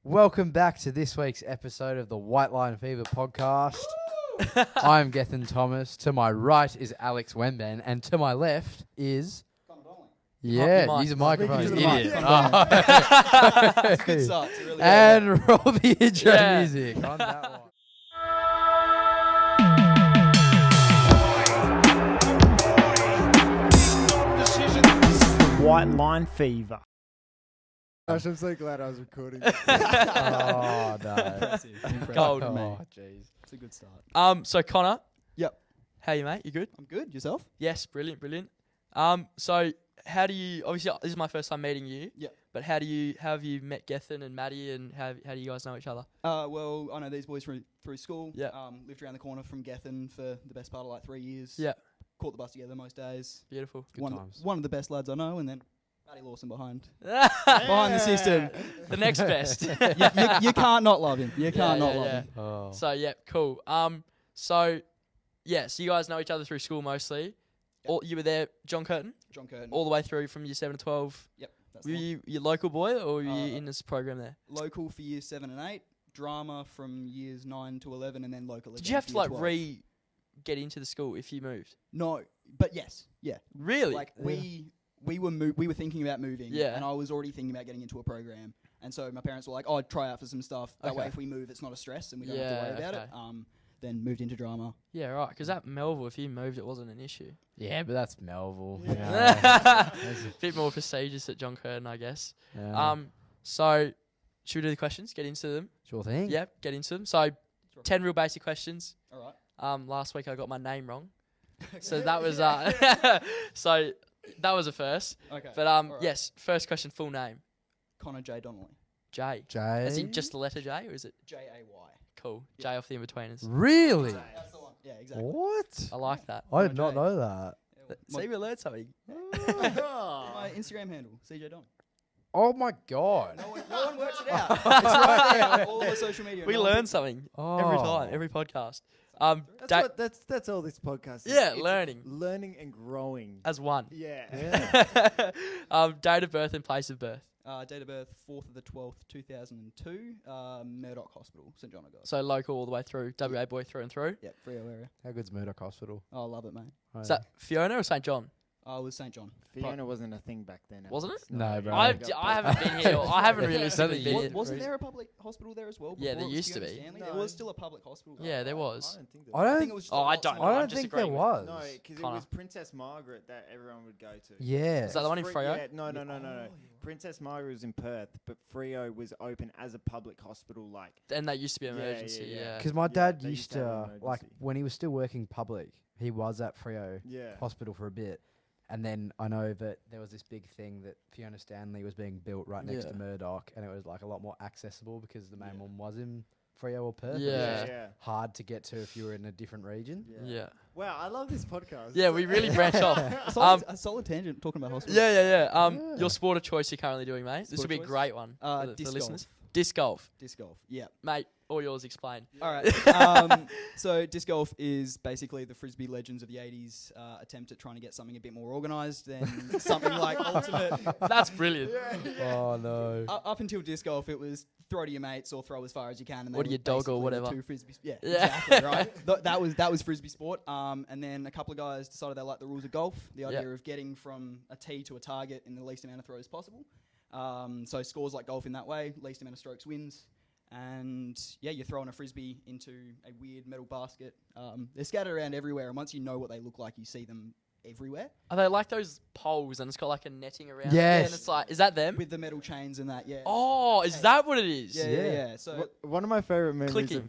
Welcome back to this week's episode of the White Line Fever podcast. I'm Gethin Thomas. To my right is Alex Wemben, and to my left is... Yeah, use a microphone. Speaking to the Idiot. mic. Oh. It's a good start. It's a really good And roll the intro Yeah. music on that one. White Line Fever. Gosh, I'm so glad I was recording. Oh, no. Gold, Oh, mate. jeez. It's a good start. So Connor. Yep. How you, mate? You good? I'm good. Yourself? Yes, brilliant. So how do you? Obviously, this is my first time meeting you. Yep. But how have you met Gethin and Maddie, and how do you guys know each other? Well, I know these boys through school. Yeah. Lived around the corner from Gethin for the best part of like 3 years. Yeah. Caught the bus together most days. Beautiful. Good times. One of the best lads I know, and then Matty Lawson behind the system. The next best. you can't not love him. You can't not love him. Oh. So yeah, cool. So you guys know each other through school mostly. Yep. You were there, John Curtin, John Curtin. all the way through from year 7 to 12. Yep. That's Were the one. you your local boy, or were you Uh, in this program there? Local for years 7 and 8. Drama from years 9 to 11, and then local. Did again you have for to year like 12. get into the school if you moved? No, but yes, yeah. Really? Like we were thinking about moving, Yeah. and I was already thinking about getting into a program, and so my parents were like, "Oh, try out for some stuff. That way, Okay. if we move, it's not a stress, and we don't have Yeah, to worry about it." okay. Then moved into drama. Yeah, right. Because at Melville, if you moved, it wasn't an issue. Yeah, but that's Melville. A bit more prestigious at John Curtin, I guess. Yeah. So should we do the questions? Get into them. Sure thing. Yep, get into them. So 10 real basic questions. All right. Last week I got my name wrong, so that was so that was a first. Okay. But Alright. yes, first question, full name. Connor J Donnelly. J. Jay. As in just the letter J, or is it J A Y. cool? Yeah. My off the in-betweeners. Really? That's the one. Yeah, exactly. What? I like that. I did not Jay. know that. See, we learned something. My Instagram handle, CJ Don. Oh my god. No one works it out. It's right there on all the social media. We No one learn picks it. something Oh. every time, every podcast. That's all this podcast is. Yeah, It's learning. learning and growing. As one. Yeah. Date of birth and place of birth. Date of birth 4th of the 12th, 2002. Murdoch Hospital, St John O'Groats. So local all the way through. WA boy through and through. Yeah, Frio area. How good's Murdoch Hospital? Oh, I love it, mate. Is that Fiona or St John? I was St John. Fiona wasn't a thing back then. Wasn't Alex. No, bro. I got haven't been here. I haven't realistically been Yeah. here. Wasn't there a public hospital there as well? Yeah, before there it was used to Fiona be. Stanley? No. There was still a public hospital. Yeah, there was. I don't think I I don't. think it was just Oh, a I lot don't smaller. I I'm don't think there disagreeing with- was. No, because it Connor. was Princess Margaret that everyone would go to. Yeah. Is that the one in Fre- Freo? Yeah, no. Princess Margaret was in Perth, but Freo was open as a public hospital, like. And that used to be Yeah, emergency. yeah, Yeah. yeah. Because my dad they used used to have to, an like, emergency. when he was still working public, he was at Freo Yeah. Hospital for a bit. And then I know that there was this big thing that Fiona Stanley was being built right next to Yeah. Murdoch, and it was like a lot more accessible because the main Yeah. one was in Freo or Perth. and it was Yeah. just Yeah. hard to get to if you were in a different region. Yeah. Wow, I love this podcast. Yeah, we really branch off. A solid tangent talking about hospital. Yeah. Yeah. Your sport of choice you're currently doing, mate. This Sport will be a of choice? great one for the Disc listeners. golf. Disc golf, Disc golf. Yeah. mate. All yours. Explain. All right. So disc golf is basically the frisbee legends of the '80s attempt at trying to get something a bit more organised than something like ultimate. That's brilliant. Oh no. Up until disc golf, it was throw to your mates or throw as far as you can. And Or they to your were dog or basically the whatever. two frisbee. Yeah, Yeah. exactly. Right. That was frisbee sport. And then a couple of guys decided they liked the rules of golf. The idea of getting from a tee to a target in the least amount of throws possible. So scores like golf in that way. Least amount of strokes wins. And yeah, you're throwing a frisbee into a weird metal basket. They're scattered around everywhere, and once you know what they look like, you see them everywhere Are they like those poles and it's got like a netting around? Yes. It? And it's like, is that them? with the metal chains and that. Yeah. Oh, is that what it is? Yeah. So One of my favorite memories Clicking.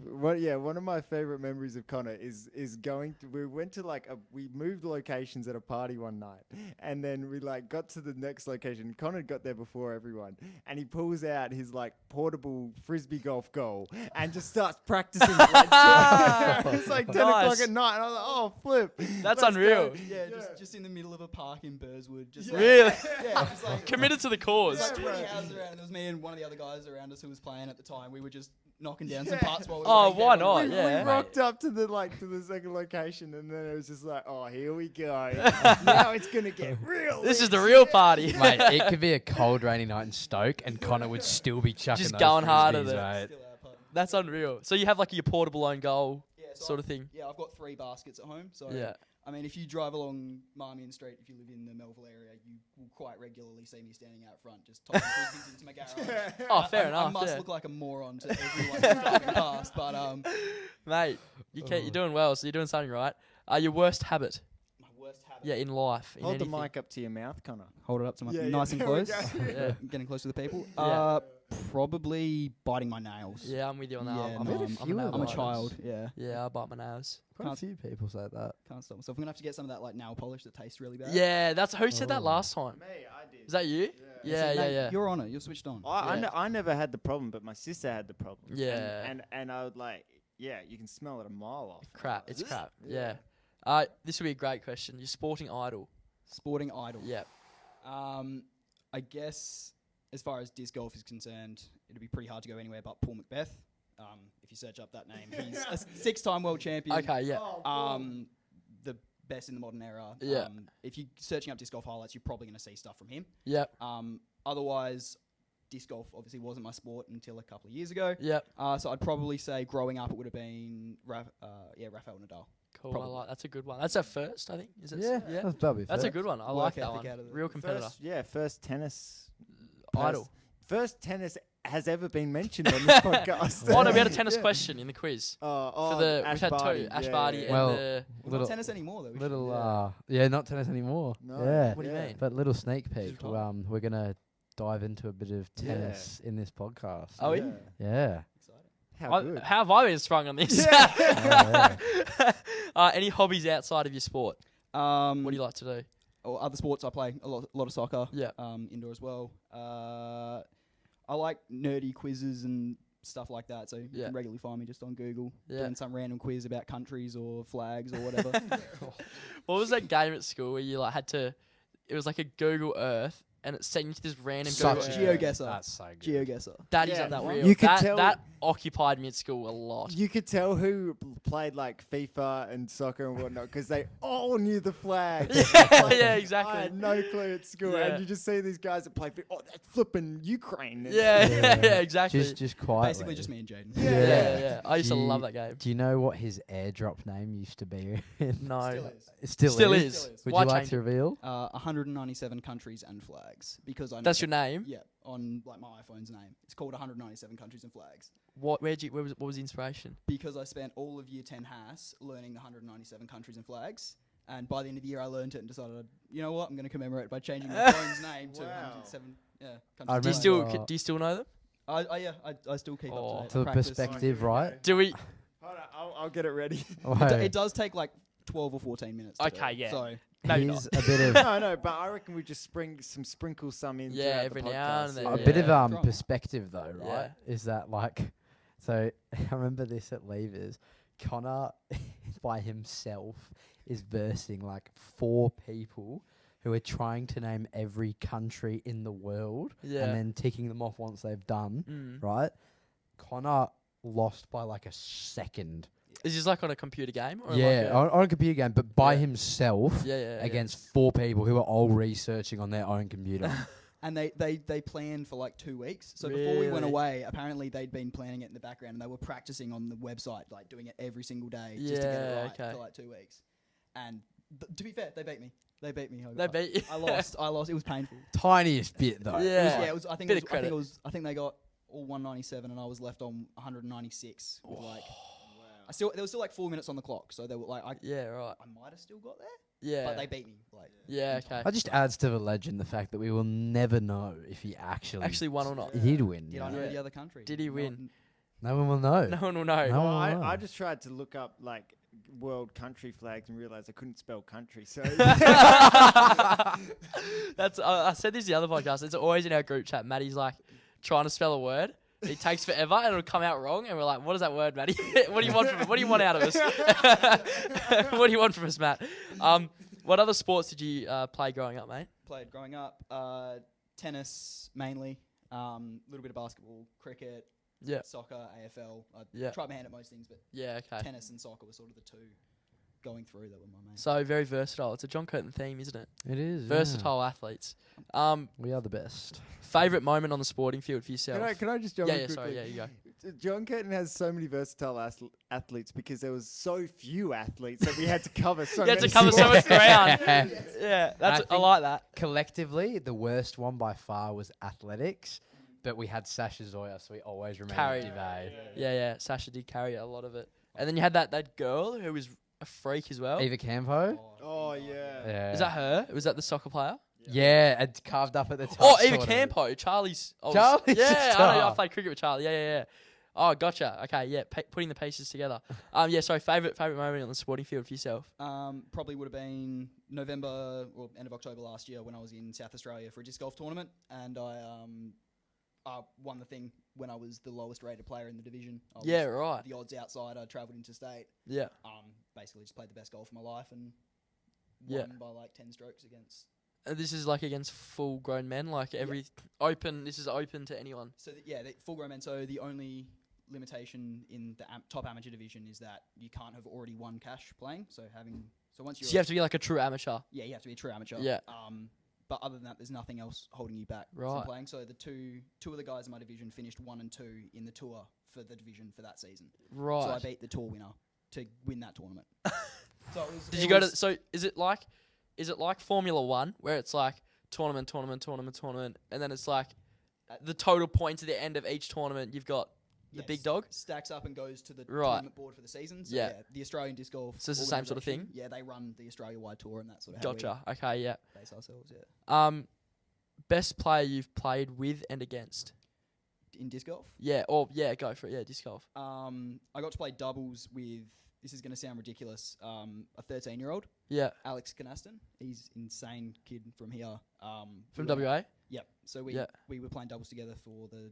one of my favorite memories of Connor is going to, we went to we moved locations at a party one night, and then we like got to the next location. Connor got there before everyone, and he pulls out his like portable frisbee golf goal and just starts practicing. It's like 10 o'clock Nice. at night, and I was like, oh flip, That's let's unreal. go. yeah, just in the middle of a park in Burswood. Just Really? yeah, just like Committed to the cause. like 20 houses around, and there was me and one of the other guys around us who was playing at the time. We were just knocking down some parts while we Oh, were why skateboarding. not? We Yeah. rocked up to the second location, and then it was just like, oh, here we go. Now it's gonna get real. This is the real party. Mate, it could be a cold, rainy night in Stoke, and Connor would still be chucking Just those going hard at frisbees, it. mate. Still our party. That's unreal. So you have like your portable own goal Yeah, so sort of thing. Yeah, I've got 3 baskets at home. So Yeah. I mean, if you drive along Marmion Street, if you live in the Melville area, you will quite regularly see me standing out front, just tossing frisbees into my garage. Oh, fair I enough. must yeah. look like a moron to everyone who's driving past, but Mate, you're doing well. So you're doing something right. Your worst habit? my worst habit. Yeah, in life. In Hold the anything. mic up to your mouth, Connor. Hold it up to my Yeah, yeah, nice and there we close. go. Yeah. Getting close to the people. Yeah. Probably biting my nails. Yeah, I'm with you on that. Yeah, I'm, no, I'm, few a of nail I'm a those. biter. child. Yeah, Yeah, I bite my nails. Quite a Can't- few people say that. can't stop myself. I'm gonna have to get some of that like nail polish that tastes really bad. Yeah, that's who said that Oh. last time. Me, I did. Is that you? Yeah, So, mate, yeah. You're on it. You're switched on. Yeah. I never had the problem, but my sister had the problem. Yeah. And I would like, yeah, you can smell it a mile off. Crap. It's crap. Yeah. Yeah. This would be a great question. Your sporting idol. Sporting idol. Yeah. I guess as far as disc golf is concerned, it'd be pretty hard to go anywhere but Paul Macbeth. If you search up that name, he's a 6-time world champion. Okay. Yeah. The best in the modern era. Yeah. If you're searching up disc golf highlights, you're probably going to see stuff from him. Yep. Otherwise, disc golf obviously wasn't my sport until a couple of years ago. Yep. So I'd probably say growing up it would have been Rafael Nadal. Cool. Probably. I like. That's a good one. That's our first, I think. Is it? Yeah, Yeah. that'll be That's a fair. good one. I Work like that ethic one. out of the- Real competitor. First tennis Idol. First tennis has ever been mentioned on this podcast. Oh no, we had a tennis Yeah. question in the quiz. Oh, For the Ash we've had Barty. two, Ash Yeah, Barty yeah, and Well, the. We're Little- not tennis anymore though. Little, Yeah. not tennis anymore. No, Yeah. What do you mean? But little sneak peek. Retired. We're gonna dive into a bit of Yeah. tennis in this podcast. Oh, yeah. Yeah. How good. How have I been sprung on this? Any hobbies outside of your sport? What do you like to do? Or other sports I play a lot of soccer. Yeah. Indoor as well. I like nerdy quizzes and stuff like that. So you Yeah. can regularly find me just on Google Yeah. doing some random quiz about countries or flags or whatever. What was that game at school where you like had to? It was like a Google Earth, and it sent you to this random Such Google. a- GeoGuessr. That's so good. GeoGuessr. Daddy's Yeah. on that Real. real. You could that, tell- that occupied me at school a lot. You could tell who played like FIFA and soccer and whatnot because they all knew the flag. Yeah, yeah, exactly. I had no clue at school, Yeah. and you just see these guys that play. Oh, that's flipping Ukraine. Yeah, Yeah. yeah, exactly. Just quietly. Basically just me and Jaden. yeah, Yeah. yeah, yeah. I used to Do love you- that game. Do you know what his airdrop name used to be? No, Still is. It still, Still is. is. Still is. Would Why you like change to it? reveal? 197 countries and flags because I know That's your name. Yeah, on like my iPhone's name. It's called 197 countries and flags What was the inspiration? because I spent all of year 10 Haas learning the 197 countries and flags. And by the end of the year, I learned it and decided, you know what, I'm going to commemorate by changing my phone's name to Wow. 107 countries. I Do you and still remember- do you still know them? flags. I still keep Oh. up to To date. the I practice. perspective, right? Do we? Hold on, I'll get it ready. It does take like 12 or 14 minutes. To Okay, do. yeah. So No, you're He's not. a bit of no, but I reckon we just sprinkle some in. Yeah, throughout the every now podcast, and then, a yeah. bit of Drama. perspective though, right? Yeah. Is that like so I remember this at Levers. Connor by himself is versing like 4 people who are trying to name every country in the world Yeah. and then ticking them off once they've done, Mm. right? Connor lost by like a second. Is this like on a computer game? Or Yeah, Like on a computer game, but by Yeah. himself yeah, yeah. against 4 people who are all researching on their own computer. and they planned for like 2 weeks. So before we went Really? away, apparently they'd been planning it in the background and they were practicing on the website, like doing it every single day just to get it Yeah, right okay. for like 2 weeks. And to be fair, they beat me. They beat me. They beat you. I lost. It was painful. Tiniest bit though. Yeah. It was, I think Bit it of was, I think credit. it was. I think they got all 197, and I was left on 196 with like. There was still like 4 minutes on the clock, so they were like, Yeah, right. I might have still got there, Yeah. but they beat me. Like, Yeah, in time. okay. That just adds to the legend the fact that we will never know if he actually Won or not? he did win. Did you I know? know Yeah. the other country? Did he Not- win? No one will know. No one will know. No. Well, Oh, wow. I just tried to look up like world country flags and realized I couldn't spell country. So That's I said this the other podcast. It's always in our group chat. Maddie's like trying to spell a word. It takes forever and it'll come out wrong. And we're like, what is that word, Maddie? What do you want from it? What do you want out of us? What do you want from us, Matt? What other sports did you play growing up, mate? Played growing up, tennis mainly, a little bit of basketball, cricket, Yeah. Soccer, AFL. I Yeah. tried my hand at most things, but Yeah. Okay. tennis and soccer were sort of the two going through that were my main. So very versatile. It's a John Curtin theme, isn't it? It is. Versatile athletes. We are the best. Favorite moment on the sporting field for yourself? Can I just jump yeah. in Yeah. quickly? Sorry. Yeah. You go. John Curtin has so many versatile athletes because there was so few athletes that we had to cover so You had many to cover so sports. much ground. Yeah. That's. I think- like that. Collectively, the worst one by far was athletics, but we had Sasha Zoya, so we always remember Carry. Debate. Yeah. Sasha did carry a lot of it, and then you had that girl who was a freak as well. Eva Campo. Oh yeah. Yeah. Is that her? Was that the soccer player? Yeah, it's carved up at the top. Oh, Eva sort of. Campo, Charlie's. Charlie's Yeah, I know. I sister. played cricket with Charlie. Yeah. Oh, gotcha. Okay, yeah. Putting the pieces together. Yeah. Sorry. Favorite moment on the sporting field for yourself? Probably would have been November or end of October last year when I was in South Australia for a disc golf tournament, and I won the thing when I was the lowest rated player in the division. I was Yeah. Right. the odds outsider, travelled interstate. Yeah. Basically just played the best golf of my life and Yeah. won by like 10 strokes against. This is like against full grown men. Like every open. This is open to anyone. So the full grown men. So the only limitation in the top amateur division is that you can't have already won cash playing. So once So you have to be like a true amateur. you have to be a true amateur. Yeah. But other than that, there's nothing else holding you back Right. from playing. So the two of the guys in my division finished 1 and 2 in the tour for the division for that season. Right. So I beat the tour winner to win that tournament. So it was, Did you go to? So is it like Formula One where it's like tournament, and then it's like the total points at the end of each tournament you've got the big dog? stacks up and goes to the Right. tournament board for the season. So Yeah. the Australian Disc Golf. So it's the same sort of organisation, thing? Yeah, they run the Australia-wide tour and that's sort of Gotcha. Okay. Yeah. how we base ourselves. Yeah. Best player you've played with and against? In disc golf, Yeah. Or yeah, go for it. Yeah, disc golf. I got to play doubles with. This is going to sound ridiculous. A 13-year-old, Yeah. Alex Canaston. He's insane kid from here. From we were- WA. Yep. So Yeah. we were playing doubles together for the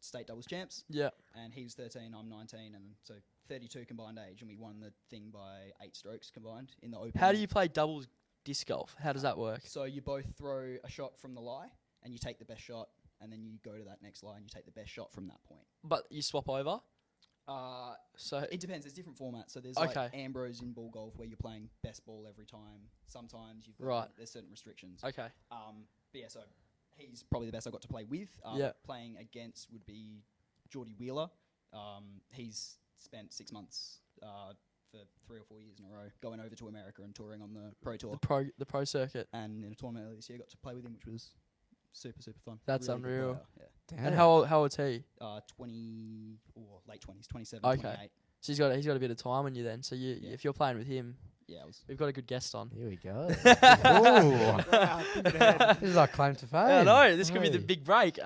state doubles champs, Yeah. and he was 13, I'm 19, and so 32 combined age, and we won the thing by 8 strokes combined in the open. How do you play doubles disc golf? How does that work? So you both throw a shot from the lie, and you take the best shot, and then you go to that next lie, and you take the best shot from that point. But you swap over. So It depends. There's different formats. So there's Okay. like Ambrose in ball golf where you're playing best ball every time. Sometimes you've got Right. there's certain restrictions. okay. But yeah, so he's probably the best I got to play with. Yeah. Playing against would be Geordie Wheeler. He's spent 6 months for 3 or 4 years in a row going over to America and touring on the Pro Tour. The pro circuit. And in a tournament earlier this year, got to play with him, which was super fun. That's Really good unreal. player, Damn. And how old's he? yeah. 20 or late 20s, 27, Okay. 28. So he's got a bit of time on you then. So Yeah. if you're playing with him, Yeah, I was. we've got a good guest on. Here we go. Ooh. This is our claim to fame. I know this could be the Hey. big break.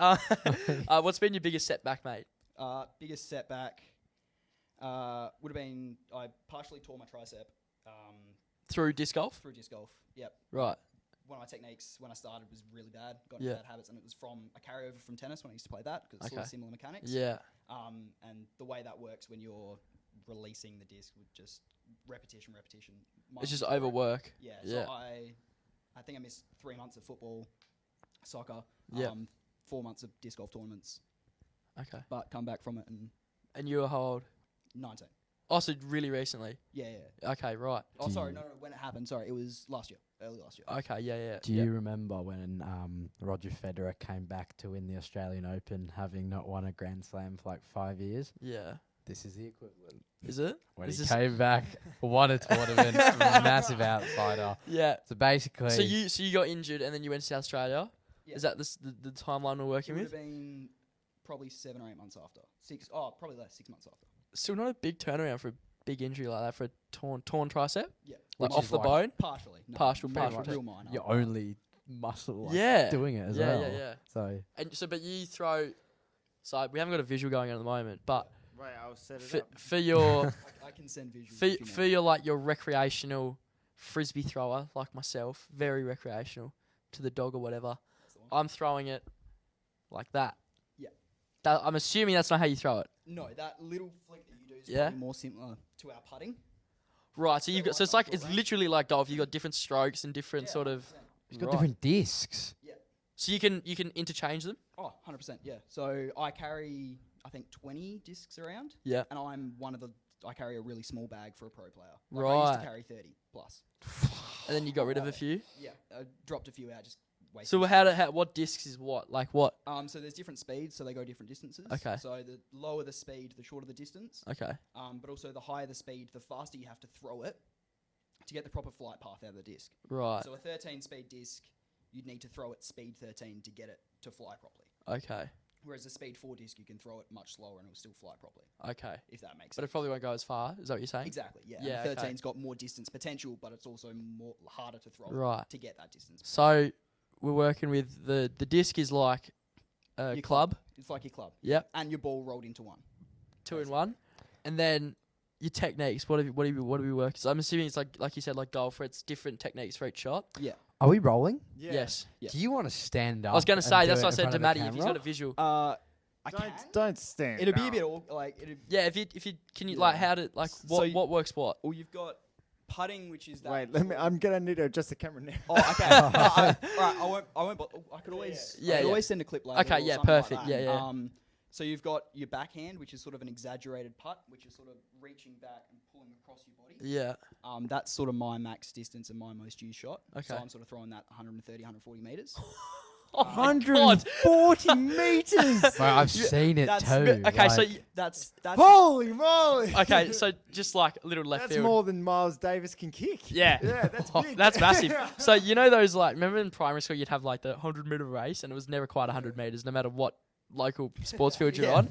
What's been your biggest setback, mate? Biggest setback would have been I partially tore my tricep Through disc golf? through disc golf. Yep. Right. One of my techniques when I started was really bad. Got Yeah. into bad habits, and it was from a carryover from tennis when I used to play that because it's sort Okay. of similar mechanics. Yeah. And the way that works when you're releasing the disc with just repetition. Mine It's just was great. overwork. Yeah. Yeah. So I think I missed 3 months of football, soccer. Yeah. 4 months of disc golf tournaments, Okay. but come back from it and And you were how old? 19. Oh, so really recently. Yeah. Okay, right. Oh, Do sorry, you- no, when it happened, sorry, it was early last year. Okay, yeah. Do you remember when Roger Federer came back to win the Australian Open, having not won a Grand Slam for like 5 years? Yeah. This is the equivalent. Is it? When This he is- came back, won a tournament, massive outsider. Yeah. So basically, So you got injured and then you went to South Australia. Yeah. Is that the timeline we're It working would have with? been probably 7 or 8 months after. Probably less, 6 months after. Still not a big turnaround for a big injury like that for a torn tricep, Yeah. like Which off is the like bone. Partially. No, Partial, very partial. Real minor. your only muscle like, Yeah. doing it as yeah, well. yeah. So And so, but you throw. So we haven't got a visual going on at the moment, but Right, I'll set it for, up. for your I can send visuals. for, if you for want. your like your recreational frisbee thrower like myself, very recreational to the dog or whatever. That's the one. I'm throwing it like that. Yeah. I'm assuming that's not how you throw it. No, that little flick that you do is Yeah. probably more similar to our putting. Right. So you've got. So it's like it's Right. literally like golf. You've got different strokes and different Yeah, sort of. 100%. he's got Right. different discs. So you can interchange them. Oh, 100%, yeah. So I carry I think 20 discs around. Yeah. And I carry a really small bag for a pro player. I used Right. to carry 30 plus. And then you got rid of a few. Yeah, I dropped a few out, just wasted. So what discs is what? Like what? So there's different speeds, so they go different distances. Okay. So the lower the speed, the shorter the distance. Okay. But also the higher the speed, the faster you have to throw it to get the proper flight path out of the disc. Right. So a 13 speed disc, you'd need to throw it speed 13 to get it to fly properly. Okay. Whereas a speed 4 disc, you can throw it much slower and it'll still fly properly, Okay. if that makes But sense. it probably won't go as far. Is that what you're saying? Exactly, yeah. Yeah, And okay. 13's got more distance potential, but it's also more harder to throw Right. to get that distance. So we're working with the disc is like a Your club. It's like your club. Yep. And your ball rolled into one. 2 in 1. And then your techniques. What do we work? So I'm assuming it's like you said, like golf, where it's different techniques for each shot. Yeah. Are we rolling? Yeah. Yes. Yeah. Do you want to stand up? I was going to and say do that's it what I in said front to of the Maddie. If he's camera? got a visual. I can. Don't stand. It'll be a up. bit like Yeah. If you can you Yeah. like how to like So what you- what works what? Well, you've got putting, which is that. Wait, I'm gonna need to adjust the camera now. Oh, okay. Right, I won't. I could always. Yeah, I could yeah. always send a clip later. Okay, or yeah, something like perfect. that. Yeah, yeah. So you've got your backhand, which is sort of an exaggerated putt, which is sort of reaching back and pulling across your body. Yeah. That's sort of my max distance and my most used shot. So Okay. I'm sort of throwing that 130, 140 meters. Oh my God. 140 meters. Mate, I've seen it that's- too. Okay, so like- That's Holy moly! okay, so just like a little left That's field. more than Miles Davis can kick. Yeah. Yeah, that's Oh, big. that's massive. So you know those like remember in primary school you'd have like the 100-meter race and it was never quite 100 meters no matter what local sports field you're Yeah. on.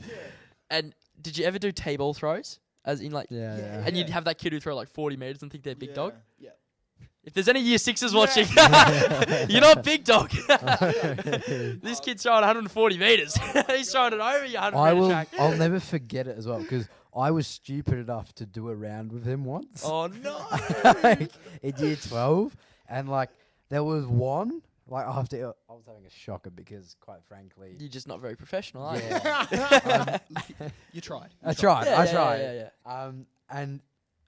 And did you ever do T-ball throws? As in like yeah, Yeah. yeah. and you'd have that kid who throw like 40 meters and think they're big dog. Yeah. If there's any year sixes watching, you're not big dog. This kid's throwing 140 meters. He's throwing it over your 100 I meter will. track. I'll never forget it as well because I was stupid enough to do a round with him once. Oh no. Like, in year 12, and like there was one like after I was having a shocker because quite frankly, You're just not very professional, are you? yeah, You tried. I tried. Yeah, I yeah, tried. yeah. And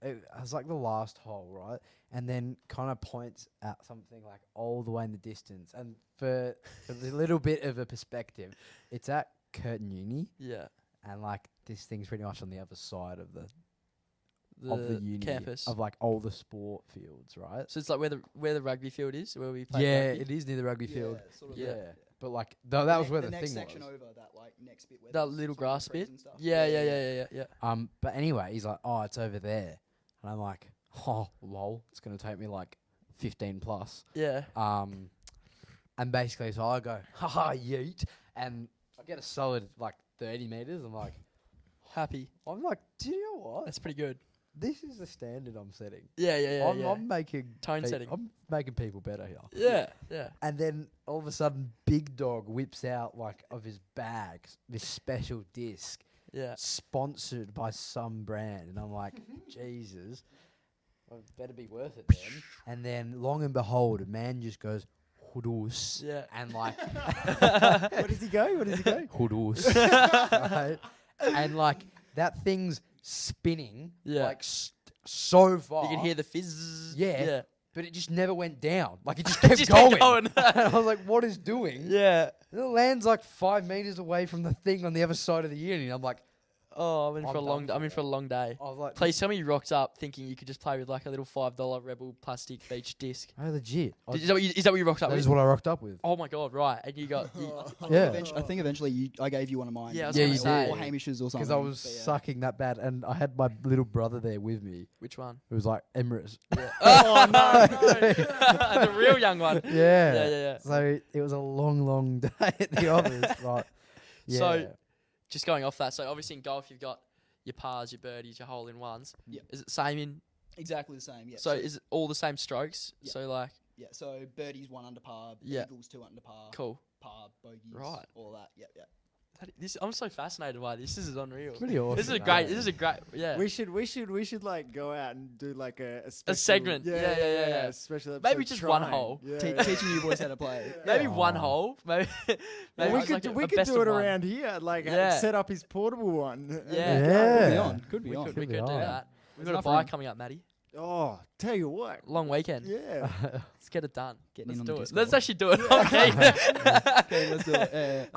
it was like the last hole, right? And then kind of points at something like all the way in the distance. And for a little bit of a perspective, it's at Curtin Uni, Yeah. and like this thing's pretty much on the other side of the The uni campus. of like all the sport fields, right? So it's like where the rugby field is, where we play Yeah, rugby. it is near the rugby field. Sort of Yeah. Yeah, but like that was where the next thing section was. over that like next bit where That there's little sort of grass trees bit. and stuff. Yeah. But anyway, he's like, "Oh, it's over there," and I'm like, "Oh, lol, it's gonna take me like 15 plus." Yeah. And basically, so I go, "Haha, yeet," and I get a solid like 30 meters. I'm like, Happy. do you know what? That's pretty good. This is the standard I'm setting. Yeah. I'm making Tone setting. I'm making people better here. Yeah. And then all of a sudden, Big Dog whips out like of his bag this special disc, Yeah. sponsored by some brand, and I'm like, Jesus, well, it better be worth it then. And then, long and behold, a man just goes, "Hudus," Yeah. and like, What does he go? "Hudus," right? And like that thing's spinning, Yeah. like so far. You can hear the fizz. Yeah. but it just never went down. Like it just It kept just going. kept going. And I was like, "What is doing?" Yeah. And it lands like 5 meters away from the thing on the other side of the uni. I'm like, Oh, I'm in for a I'm long. done I'm in for for a long day. I was like, Please tell me you rocked up thinking you could just play with like a little $5 Rebel plastic beach disc. "Oh, legit." Is that what you rocked up That with? is what I rocked up with. Oh my god! Right, and you got. Yeah. I think eventually I gave you one of mine. Yeah, I was Yeah, gonna you say. did. Or Hamish's or something. Because I was but yeah. sucking that bad, and I had my little brother there with me. Which one? It was like Emirates. Yeah. Oh no! The real young one. Yeah. Yeah. So it was a long, long day at the office. But yeah. So- Just going off that. So obviously in golf you've got your pars, your birdies, your hole in ones. Yep. Is it same in? Exactly the same. Yeah. So is it all the same strokes? Yeah. So like, yeah. So birdies 1 under par. Yeah. Eagles 2 under par. cool. Par bogeys. Right. All that. Yep. I'm so fascinated by this. This is unreal. pretty awesome. This is a man. great. This is a great. Yeah. We should like go out and do like a special, segment. Yeah. Special episode. Maybe just one trying. hole. Yeah, Te- yeah. teaching you boys how to play. Maybe Oh. one hole. Maybe. Well, maybe we it's could like do, a we could best do of it one. around here. Like Yeah. set up his portable one. Yeah. Could be Yeah. on. Could be We on. could, we Could be could do on. that. We've There's got a enough bike room. coming up, Matty. Oh, tell you what. Long weekend. Yeah. Let's get it done. Getting Let's in on do the it. Discord. Let's actually do it. Okay. Okay, let's do it.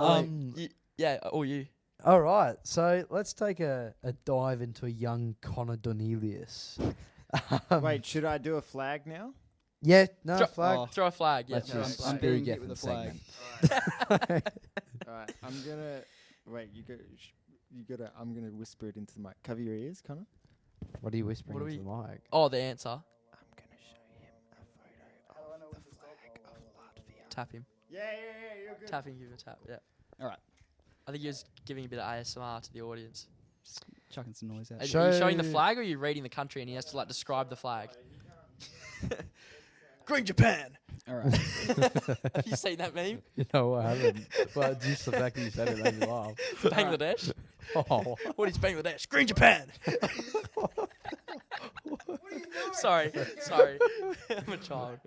You, yeah. Or you. All right, so let's take a dive into a young Connor Donelius. Wait, should I do a flag now? Yeah, no, Throw- flag. Oh. Throw a flag. Yeah. Let's throw a just flag. I'm screw being hit with a Gethin's flag. segment. All right, I'm gonna wait. I'm gonna whisper it into the mic. Cover your ears, Connor. What are you whispering What do into the mic? Oh, the answer. I'm gonna show him a photo of the flag of Latvia. Tap him. Yeah, you're good. Tap him. Give him a tap. Yeah. All right. I think he was giving a bit of ASMR to the audience. Chucking some noise out. Are you showing the Show- flag, or are you reading the country and he has to like describe the flag? Green Japan. All right. Have you seen that meme? You know what happened? Well, just the fact that you said it made me laugh. Bangladesh. Oh. What is Bangladesh? Green Japan. Sorry. I'm a child.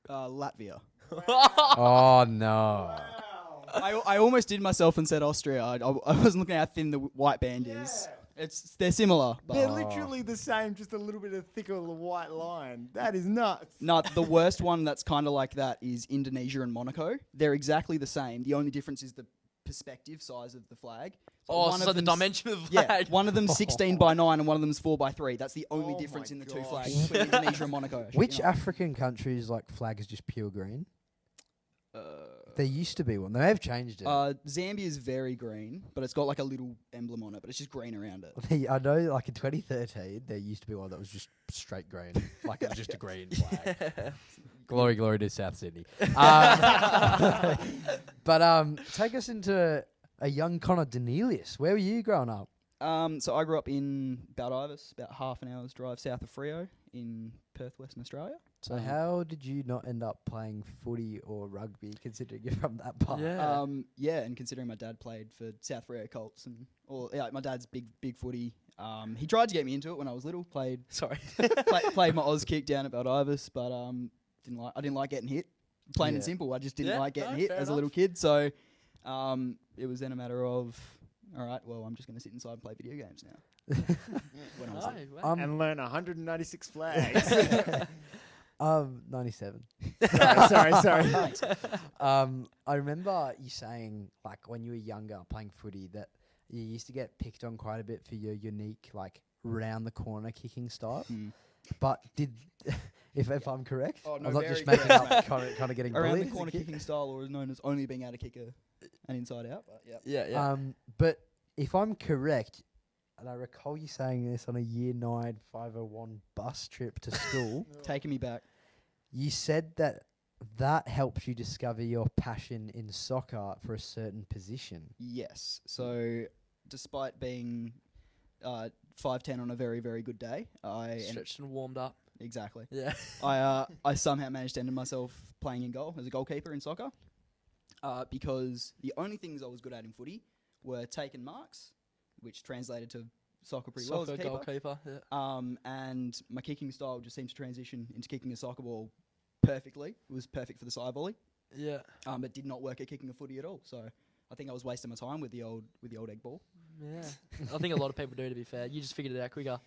Latvia. Oh no. I almost did myself and said Austria. I wasn't looking at how thin the white band is. They're similar. But They're literally the same, just a little bit of thicker white line. That is nuts. no, the worst one that's kind of like that is Indonesia and Monaco. They're exactly the same. The only difference is the perspective size of the flag. Oh, one so of the them's- dimension of the Yeah, flag. one of them's 16 by 9 and one of them's 4 by 3. That's the only Oh difference my in the two gosh. flags between Indonesia and Monaco. actually, Which you know. African country's like flag is just pure green? There used to be one. They may have changed it. Zambia is very green, but it's got like a little emblem on it, but it's just green around it. I know, like in 2013, there used to be one that was just straight green, like it was just a green flag. Glory to South Sydney. But take us into a young Connor Donelius. Where were you growing up? So I grew up in Baldivis, about half an hour's drive south of Freo in Perth, Western Australia. So how did you not end up playing footy or rugby, considering you're from that part? Yeah. Yeah, and considering my dad played for South Freo Colts and my dad's big footy. He tried to get me into it when I was little. Played Sorry. played my Oz kick down at Baldivis, but I didn't like getting hit. Plain and Yeah. simple. I just didn't Yeah, like getting no, hit fair as a enough. little kid. So it was then a matter of, all right, well, I'm just going to sit inside and play video games now. When I was No, little. wow. And learn 196 flags. 97. sorry. I remember you saying, like, when you were younger playing footy, that you used to get picked on quite a bit for your unique, like, round the corner kicking style. Mm. But if I'm correct, Oh, no, I'm not very just making correct, up kind of getting Around bullied the as a corner kid. kicking style, or is known as only being able to kick an inside out. But yeah. Yeah. But if I'm correct, and I recall you saying this on a year 9 501 bus trip to school, Taking me back. you said that helps you discover your passion in soccer for a certain position. Yes. So, despite being 5'10" on a very, very good day, Stretched and warmed up. exactly. Yeah. I somehow managed to end myself playing in goal as a goalkeeper in soccer, because the only things I was good at in footy were taking marks, which translated to soccer pretty well as a Soccer keeper. goalkeeper. Yeah. And my kicking style just seemed to transition into kicking a soccer ball perfectly. It was perfect for the side volley, Yeah. but did not work at kicking a footy at all. So I think I was wasting my time with the old egg ball. Yeah. I think a lot of people do, to be fair. You just figured it out quicker.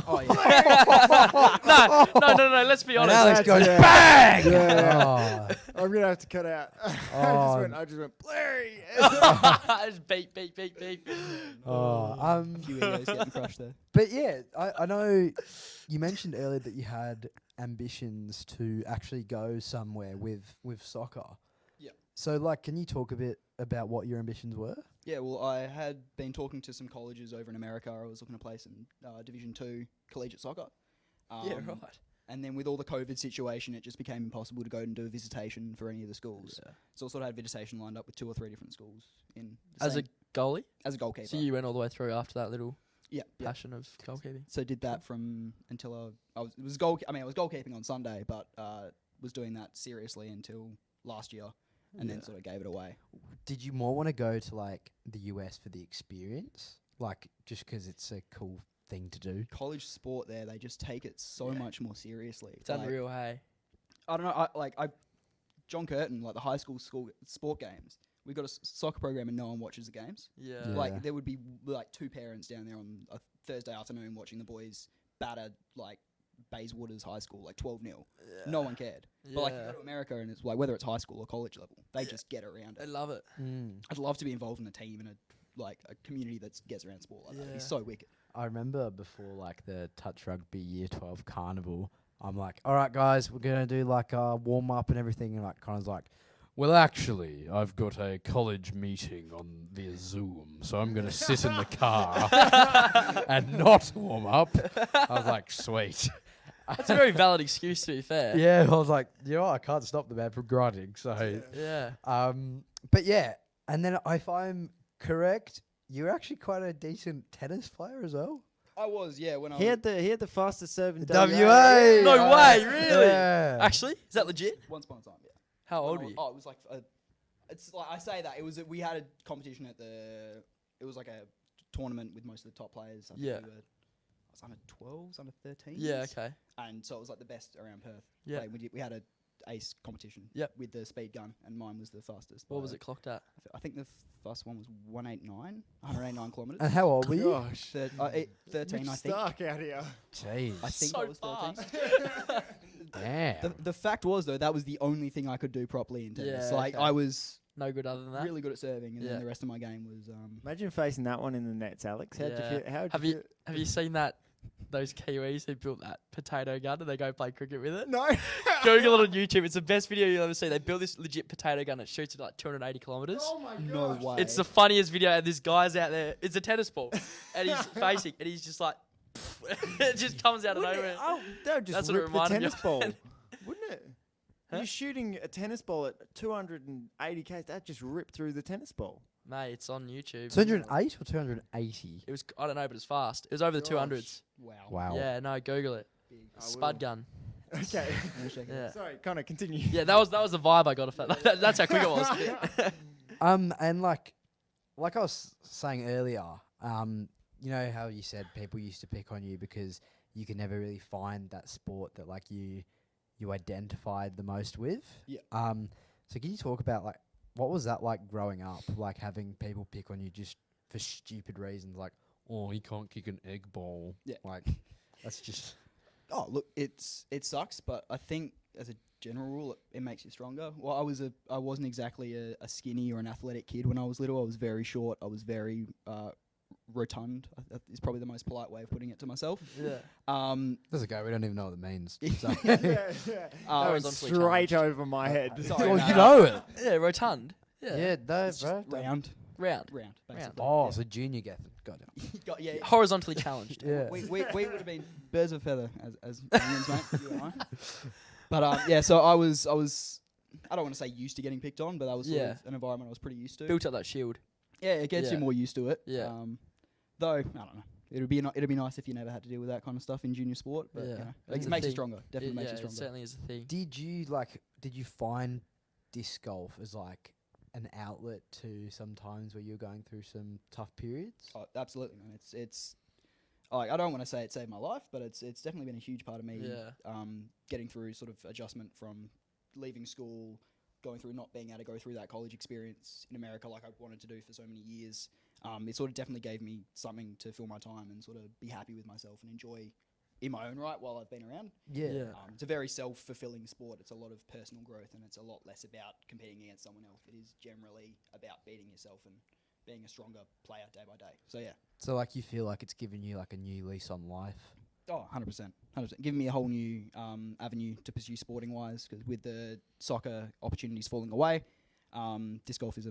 Oh yeah. No. Let's be And honest. Alex goes, Yeah. bang! Yeah. Oh. I'm gonna have to cut out. Oh. I just went blurry. Just beep. Oh, A few egos getting crushed there. but yeah, I know you mentioned earlier that you had ambitions to actually go somewhere with soccer. Yeah. So, like, can you talk a bit about what your ambitions were? Yeah, well, I had been talking to some colleges over in America. I was looking to play some Division 2 collegiate soccer. Yeah, right. And then with all the COVID situation, it just became impossible to go and do a visitation for any of the schools. Yeah. So I sort of had visitation lined up with 2 or 3 different schools in the As a same- goalie? as a goalkeeper. So you went all the way through after that little yeah. passion of goalkeeping? So did that from until I was goalkeeping on Sunday, but was doing that seriously until last year, and then sort of gave it away. Did you more want to go to, like, the US for the experience? Like, just 'cause it's a cool thing to do? College sport there, they just take it so much more seriously. It's unreal, hey? I don't know. John Curtin, like the high school sport games. We got a soccer program and no one watches the games. Yeah. Yeah. Like there would be like 2 parents down there on a Thursday afternoon watching the boys batter like Bayswater's high school, like 12-0. No one cared. But like you go to America and it's like whether it's high school or college level, they just get around I it. love it. I'd love to be involved in a team and a community that gets around sport like that. It'd be so wicked. I remember before like the touch rugby year 12 carnival, I'm like, all right, guys, we're going to do like a warm up and everything. And like Connor's like, well, actually, I've got a college meeting on via Zoom, so I'm going to sit in the car and not warm up. I was like, sweet. That's a very valid excuse, to be fair. Yeah, I was like, you know, I can't stop the man from grinding. So, Yeah. but yeah, and then if I'm correct, you're actually quite a decent tennis player as well. I was, yeah, when I He was had the fastest serve in WA. No way, really? Yeah. Actually, is that legit? once upon a time, yeah. How When old I were was- you? Oh, it was like it's like I say that it was we had a competition at it was like a tournament with most of the top players. I think Yeah. I was under 12s, under 13s. Yeah, okay. And so it was like the best around Perth. Yeah. We had a ace competition. Yep. With the speed gun, and mine was the fastest. What by- was it clocked at? I think the first one was 189 kilometers. And how old were you? Gosh. 13, I think. Stark out here. Jeez. I think So I was 13. fast. Damn. The fact was though that was the only thing I could do properly in tennis. Yeah, Like okay. I was No good other than that. really good at serving, and Yeah. then the rest of my game was Imagine facing that one in the nets, Alex. How'd Yeah. you feel? How'd Have you? you feel? have you seen that? Those Kiwis who built that potato gun and they go play cricket with it. No. Google it on YouTube. It's the best video you'll ever see. They built this legit potato gun. It shoots at like 280 kilometers. Oh my no gosh. way. It's the funniest video. And this guy's out there. It's a tennis ball, and he's facing, and he's just like, it just comes out of Wouldn't nowhere. it? Oh, that would just That's what it rip the reminded me tennis of. ball, wouldn't it? Huh? You're shooting a tennis ball at 280 k's. That just ripped through the tennis ball. Mate, it's on YouTube. 208 or 280? It was, I don't know, but it's fast. It was over the Gosh. 200s. wow. Wow. Yeah, no, Google it. Big. I Spud will. gun. Okay. Let me check it out. Yeah. Sorry, Connor, continue. Yeah, that was the vibe I got off that. That's how quick it was. And like I was saying earlier, you know how you said people used to pick on you because you could never really find that sport that like you identified the most with. Yeah. So can you talk about like what was that like growing up, like having people pick on you just for stupid reasons, like oh he can't kick an egg ball. Yeah. Like that's just Oh, look, it sucks, but I think as a general rule, it makes you stronger. Well, I wasn't exactly a skinny or an athletic kid when I was little. I was very short. I was very rotund. That is probably the most polite way of putting it to myself. Yeah. that's okay. We don't even know what it means. Yeah. So. yeah. Uh, That went horizontally straight challenged. over my head. Sorry, Oh, man. you know it. Yeah, rotund. Yeah. Yeah, It's just round, Round. basically. Oh, Yeah. so junior Gethin. Got it. Yeah. Horizontally challenged. Yeah. We would have been birds of a feather as Indians, mate. You and I. But yeah, so I was I don't want to say used to getting picked on, but that was sort Yeah. of an environment I was pretty used to. Built up that shield. Yeah, it gets you Yeah. more used to it. Yeah. Though I don't know, it'd be nice if you never had to deal with that kind of stuff in junior sport. But Yeah. you know, That's it the makes you thing. stronger. Definitely makes you It stronger. certainly is a thing. Did you find disc golf as like an outlet to sometimes where you're going through some tough periods? Oh, absolutely, man. It's like I don't want to say it saved my life, but it's definitely been a huge part of me. Yeah. Getting through sort of adjustment from leaving school, going through not being able to go through that college experience in America like I wanted to do for so many years. It sort of definitely gave me something to fill my time and sort of be happy with myself and enjoy in my own right while I've been around. Yeah. It's a very self-fulfilling sport. It's a lot of personal growth, and it's a lot less about competing against someone else. It is generally about beating yourself and being a stronger player day by day. So yeah. So like you feel like it's given you like a new lease on life. Oh, 100%. 100%. Giving me a whole new avenue to pursue sporting-wise, because with the soccer opportunities falling away, disc golf is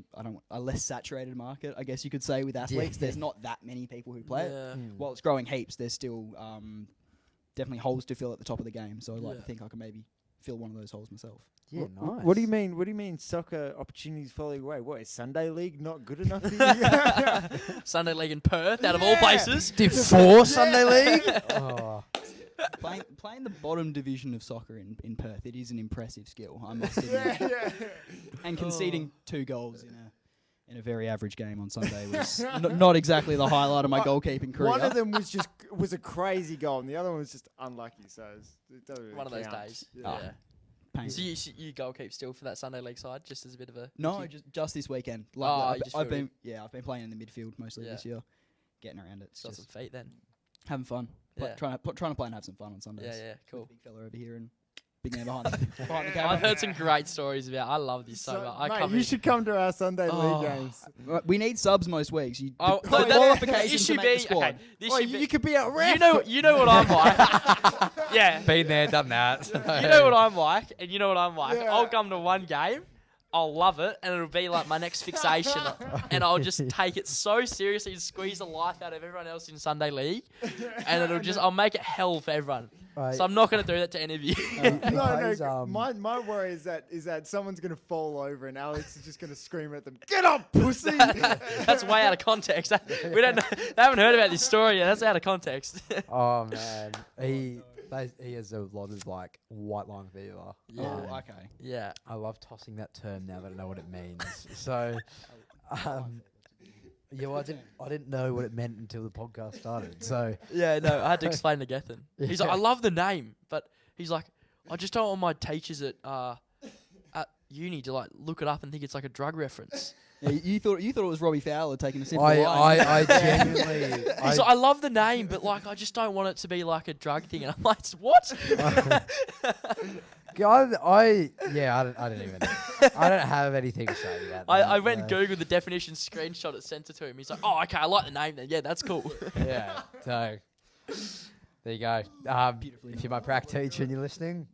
a less saturated market, I guess you could say, with athletes. Yeah. There's not that many people who play it. Yeah. While it's growing heaps, there's still definitely holes to fill at the top of the game. So I'd like Yeah. to think I can maybe fill one of those holes myself. Yeah, nice. What do you mean? What do you mean? Soccer opportunities falling away? What is Sunday League not good enough for you? Sunday League in Perth, out of all Yeah. places. Div 4 Sunday League? Oh. Playing the bottom division of soccer in Perth, it is an impressive skill, I must admit. And conceding 2 goals in a very average game on Sunday was not exactly the highlight of my goalkeeping career. One of them was a crazy goal, and the other one was just unlucky. So it doesn't really One of those count. days. Yeah. Yeah. Painful. So you goal keep still for that Sunday League side, just as a bit of a No, keep- just this weekend. Oh, Luckily, you just I've filled been playing in the midfield mostly Yeah. this year, getting around it. It's got some just, feet then. Having fun. Yeah. Trying to play and have some fun on Sundays. Yeah, cool. Big fella over here and big man behind behind the camera. I've heard some great stories about. I love this so much. I mate, come you in. should come to our Sunday Oh. league games. We need subs most weeks. You Oh, the no, that qualification issue to make the being squad. okay. This Oh, should you be, could be a ref. you know what I'm like. Yeah, Been there, done that. you know what I'm like, and you know what I'm like. Yeah. I'll come to one game, I'll love it, and it'll be like my next fixation, and I'll just take it so seriously and squeeze the life out of everyone else in Sunday League, and I'll make it hell for everyone. Right. So I'm not going to do that to any of you. No, my worry is that someone's gonna fall over and Alex is just gonna scream at them, "Get up, pussy!" That's way out of context. We don't know. They haven't heard about this story yet. That's out of context. Oh man, he has a lot of like white line fever. Yeah. Oh, okay. Yeah. I love tossing that term now that I know what it means. So, yeah, well, I didn't know what it meant until the podcast started. So, Yeah, no, I had to explain to Gethin. He's like, Yeah. I love the name, but he's like, I just don't want my teachers at uni to like look it up and think it's like a drug reference. Yeah, you thought it was Robbie Fowler taking a sip of I wine. genuinely, He's like, I love the name, but like I just don't want it to be like a drug thing. And I'm like, what? I don't even. I don't have anything to say about that. I went and Googled the definition, screenshot it, sent it to him. He's like, oh, okay, I like the name then. Yeah, that's cool. Yeah. So there you go. If you're my prac teacher and you're listening,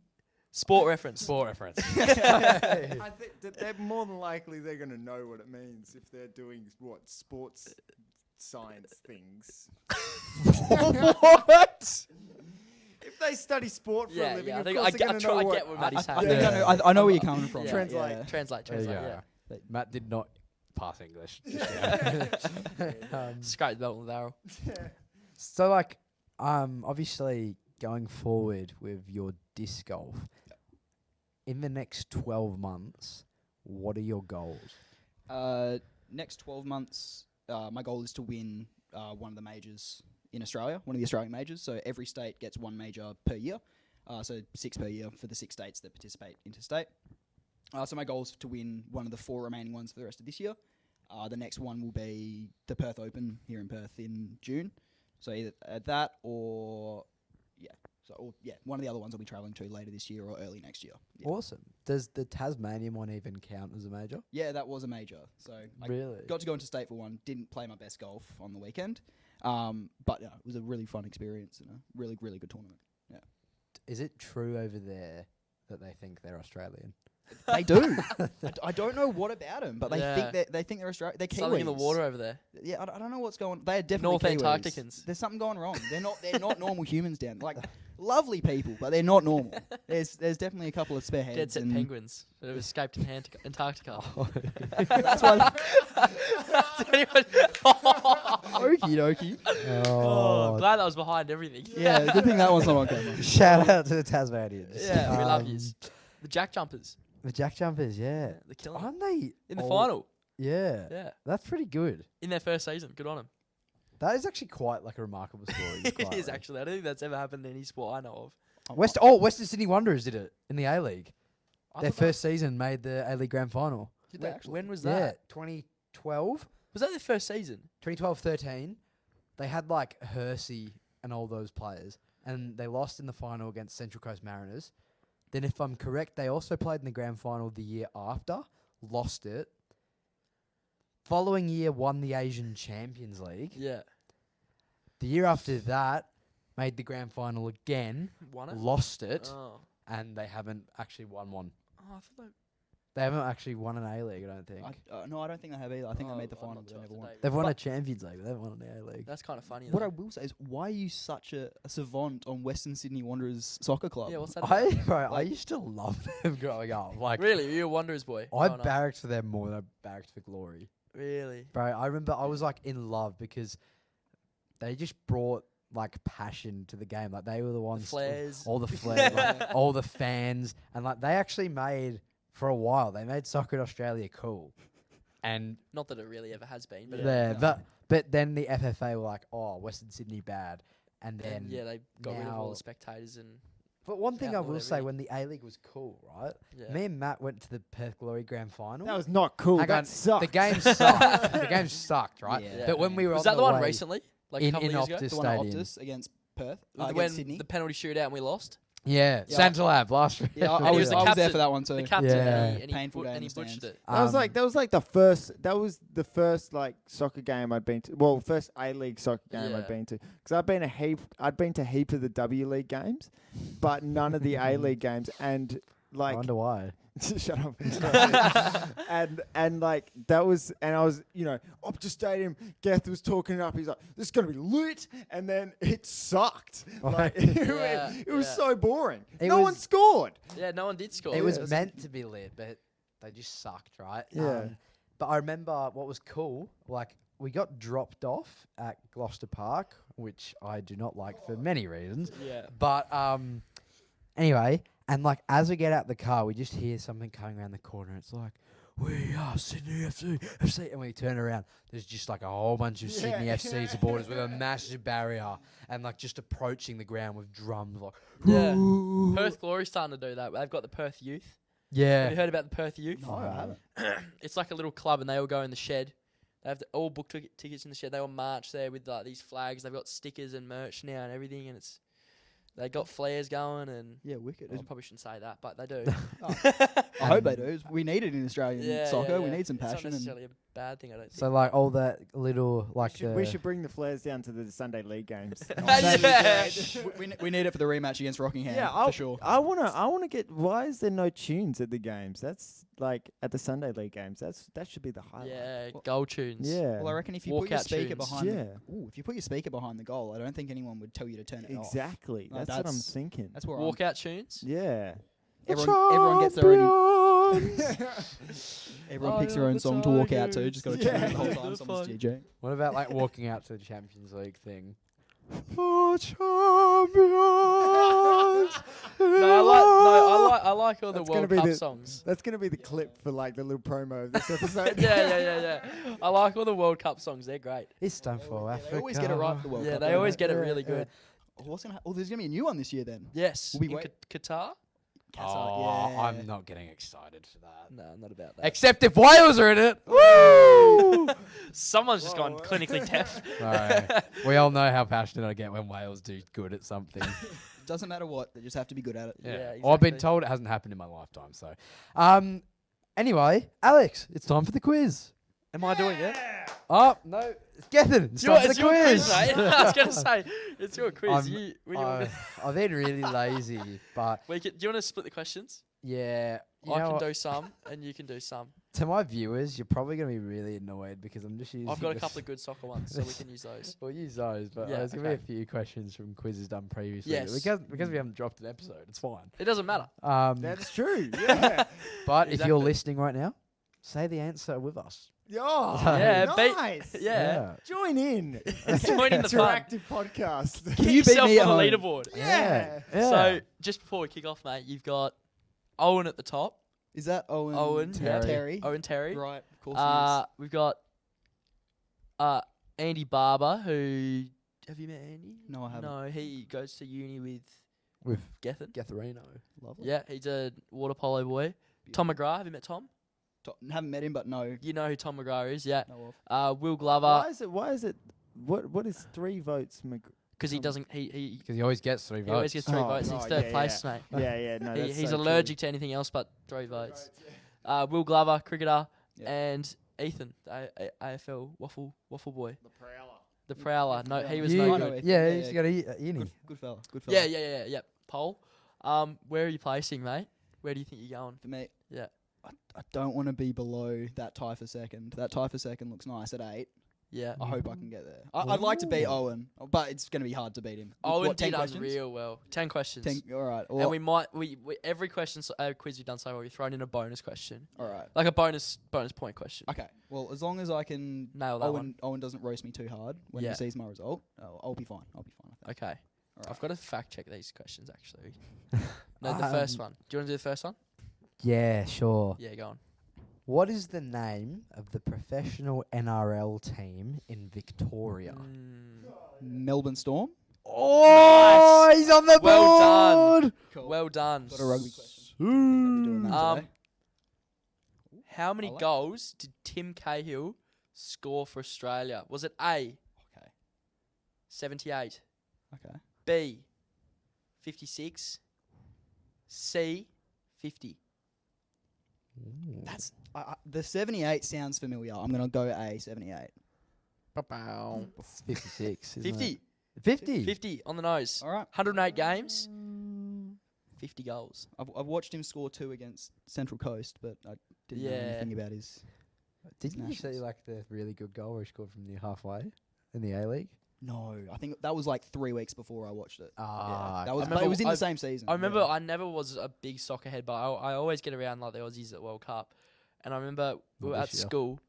Sport reference. sport reference. I think that they're more than likely they're gonna know what it means if they're doing sports science things. What? If they study sport for a Yeah, living, yeah. I of think course they're gonna know I what. get where Maddie's I saying. think I know where you're coming from. Yeah. Translate. Yeah. Translate, There you yeah. go. Matt did not pass English. Just yet. Scrape the belt in the barrel. So, like, obviously going forward with your disc golf, in the next 12 months, what are your goals? Next 12 months, my goal is to win one of the majors in Australia, one of the Australian majors. So every state gets one major per year. So 6 per year for the 6 states that participate interstate. So my goal is to win one of the 4 remaining ones for the rest of this year. The next one will be the Perth Open here in Perth in June. So either that or one of the other ones I'll be travelling to later this year or early next year. Yeah. Awesome. Does the Tasmanian one even count as a major? Yeah, that was a major. So I Really? got to go into state for one. Didn't play my best golf on the weekend, but yeah, it was a really fun experience and a really, really good tournament. Is it true over there that they think they're Australian? They do. I don't know what about them, but Yeah. they think they're Australian. They're Kiwis. Something in the water over there. Yeah, I don't know what's going. They are definitely North Kiwis. Antarcticans. There's something going wrong. They're not normal humans down. Like lovely people, but they're not normal. There's definitely a couple of spare heads. Dead set and penguins that have escaped Antarctica. That's why. Okie dokie. Oh, glad that was behind everything. Yeah, good thing that one's not on camera. Shout out to the Tasmanians. Yeah, we love yous. The Jack Jumpers. The Jack Jumpers, yeah. They're killing it. Aren't they? In the old- final. Yeah. Yeah. That's pretty good. In their first season. Good on them. That is actually quite like a remarkable story. It is actually. I don't think that's ever happened in any sport I know of. Western Sydney Wanderers did it in the A-League. I Their thought that- first season made the A-League Grand Final. Did they when, actually? when was Yeah, that? 2012. Was that their first season? 2012-13, they had like Hersey and all those players, and they lost in the final against Central Coast Mariners. Then, if I'm correct, they also played in the grand final the year after, lost it. Following year, won the Asian Champions League. Yeah. The year after that, made the grand final again, Won it? lost it, Oh. and they haven't actually won one. Oh, I thought They haven't actually won an A-League, I don't think. No, I don't think they have either. I think Oh, they made the I'm final, not but they too never up to won. date. They've won But a Champions League, but they haven't won an A-League. That's kind of funny. What though. I will say is, why are you such a savant on Western Sydney Wanderers soccer club? Yeah, what's that about? I Like- used to love them growing up. Like, Really? You're a Wanderers boy? I Oh, no. barracked for them more than I barracked for Glory. Really? Bro, I remember I was like in love because they just brought like passion to the game. Like they were the ones, flares. all the flares, like, all the fans, and like they actually made for a while. They made soccer in Australia cool, and Not that it really ever has been, but but then the FFA were like, oh, Western Sydney bad, and then and yeah, they got rid of all now- the spectators and But one thing I outlawed will say, everything. when the A League was cool, right? yeah. Me and Matt went to the Perth Glory Grand Final. That was not cool. Hang That on, sucked. the game sucked. The game sucked, right? Yeah, But when we were was on that the one way- recently? Like a in couple of years ago. Optus The one at Stadium. Optus against Perth, When against Sydney. the penalty shootout and we lost. Yeah, Yeah. Santa Lab last year. Yeah, And I he was was the there captain. for that one too. The captain Yeah. and he Painful day in and he the butchered stands. it. That was like the first. That was the first like soccer game I'd been to. Well, first A-League soccer game Yeah. I'd been to, because I'd been to a heap of the W League games, but none of the A-League games. And I like, wonder why. shut up. and like that was, and I was, Optus Stadium. Geth was talking it up. He's like, "This is gonna be lit," and then it sucked. Like, Yeah, it was yeah. so boring. It No one was- scored. Yeah, no one did score. It was Yeah. meant to be lit, but they just sucked, right? Yeah. But I remember what was cool. Like we got dropped off at Gloucester Park, which I do not like for many reasons. Yeah. But anyway, and like as we get out the car, we just hear something coming around the corner. It's like, "We are Sydney FC," and we turn around. There's just like a whole bunch of Sydney FC supporters with a massive barrier and like just approaching the ground with drums. Like, Yeah. Perth Glory's starting to do that. They've got the Perth Youth. Have yeah, you heard about the Perth Youth? No, I haven't. It's like a little club, and they all go in the shed. They have all book tickets in the shed. They all march there with like these flags. They've got stickers and merch now and everything, and they got flares going. And Yeah, wicked. I probably shouldn't say that, but they do. I hope they do. We need it in Australian Yeah, soccer. yeah, We yeah. need some It's not passion. And necessarily a bad thing, I don't think. so like all that little like We should bring the flares down to the Sunday League games. Yeah. we need it for the rematch against Rockingham. Yeah, for sure. I wanna get. Why is there no tunes at the games? That's like at the Sunday League games. That should be the highlight. Yeah, Well- goal tunes. Yeah. Well, I reckon if you put your Walkout speaker tunes. behind, Yeah. if you put your speaker behind the goal, I don't think anyone would tell you to turn it off. Exactly. Like, That's what I'm that's- thinking. That's where Walkout tunes. Yeah. everyone gets their own. Champions! Everyone picks their I own am song the to walk out to. Tigers. Just got to Yeah. tune it the whole The time. Someone's fun. DJ. What about like walking out to the Champions League thing? I like all the That's gonna World be Cup the- songs. That's gonna be the clip for like the little promo of this episode. yeah. I like all the World Cup songs. They're great. It's time for Africa. They always get it right for the World Yeah, Cup. they don't always get it Yeah, really yeah. good. There's gonna be a new one this year then. Yes. We'll be in wait- Qatar? Oh, yeah. I'm not getting excited for that. No, not about that. Except if Wales are in it. Woo! Someone's just gone Whoa. clinically deaf. Alright. We all know how passionate I get when Wales do good at something. Doesn't matter what. They just have to be good at it. Yeah, Well, I've been exactly. told it hasn't happened in my lifetime. So, anyway, Alex, it's time for the quiz. Am I doing it? Oh no, it's Gethin. It's time for the It's your quiz. quiz, mate. I was going to say, it's your quiz. I'm- I've been really lazy, but do you want to split the questions? yeah, you I know can what? do some, and you can do some. To my viewers, you're probably going to be really annoyed because I'm just using. I've got a this- couple of good soccer ones, so we can use those. We'll use those, but Yeah, there's going to be okay. a few questions from quizzes done previously. Yes. Because we haven't dropped an episode, it's fine. It doesn't matter. That's true. Yeah. But if you're Exactly. listening right now, say the answer with us. Oh, Yeah, nice. Yeah. Join in. Join in the fun. Interactive podcast. Get you beat yourself me on at the home? leaderboard. Yeah. So, just before we kick off, mate, you've got Owen at the top. Is that Owen? Owen, yeah. Terry. Owen Terry. Right. Of course. He is. We've got Andy Barber, who... Have you met Andy? No, I haven't. No, he goes to uni with With Gethin. Getharino. Lovely. Yeah, he's a water polo boy. Tom McGrath, have you met Tom? Haven't met him, but no. You know who Tom McGrath is, yeah. Know of. Will Glover, Why is it? What is 3 votes? because he doesn't... He Because he always gets 3 he votes. always gets 3 Oh, votes. He's right, third yeah, place, mate. Yeah. No, that's He's so allergic to anything else but 3 votes. Will Glover, cricketer, Yeah. and Ethan, AFL waffle boy. The Prowler. The Prowler. No, he was You- no I know good. Ethan. Yeah, Yeah, he's yeah. got a uni. Good fella. Good fella. Yeah. Pole. Where are you placing, mate? Where do you think you're going? For me. Yeah. I don't want to be below that tie for second. That tie for second looks nice at 8. Yeah. I hope I can get there. I'd like to beat Owen, but it's going to be hard to beat him. Owen What, 10 did questions? real well. 10 questions. 10, all right. And we might every question quiz we've done so far, we've thrown in a bonus question, all right. like a bonus point question. Okay. Well, as long as I can Nail that one. Owen doesn't roast me too hard when Yeah. he sees my result, I'll be fine. I think. Okay. All right. I've got to fact check these questions actually. No, the first one. Do you want to do the first one? Yeah, sure. Yeah, go on. What is the name of the professional NRL team in Victoria? Melbourne Storm. Oh, he's on the Well done. board. Cool. Well done. Got a rugby question. I'll be doing that today. How many I like- goals did Tim Cahill score for Australia? Was it A, Okay. 78. Okay. B, 56. C, 50. That's the 78 sounds familiar. I'm gonna go A 78. It's 56. Isn't 50. It? 50. 50 on the nose. All right. 108 games, 50 goals. I've watched him score 2 against Central Coast, but I didn't know Yeah. anything about his. Didn't you see nationals. like the really good goal where he scored from near halfway in the A League? No, I think that was like 3 weeks before I watched it. Ah, That was. I But it was in remember- the same season. I remember I never was a big soccer head, but I always get around like the Aussies at World Cup. And I remember we were Not at this year. school.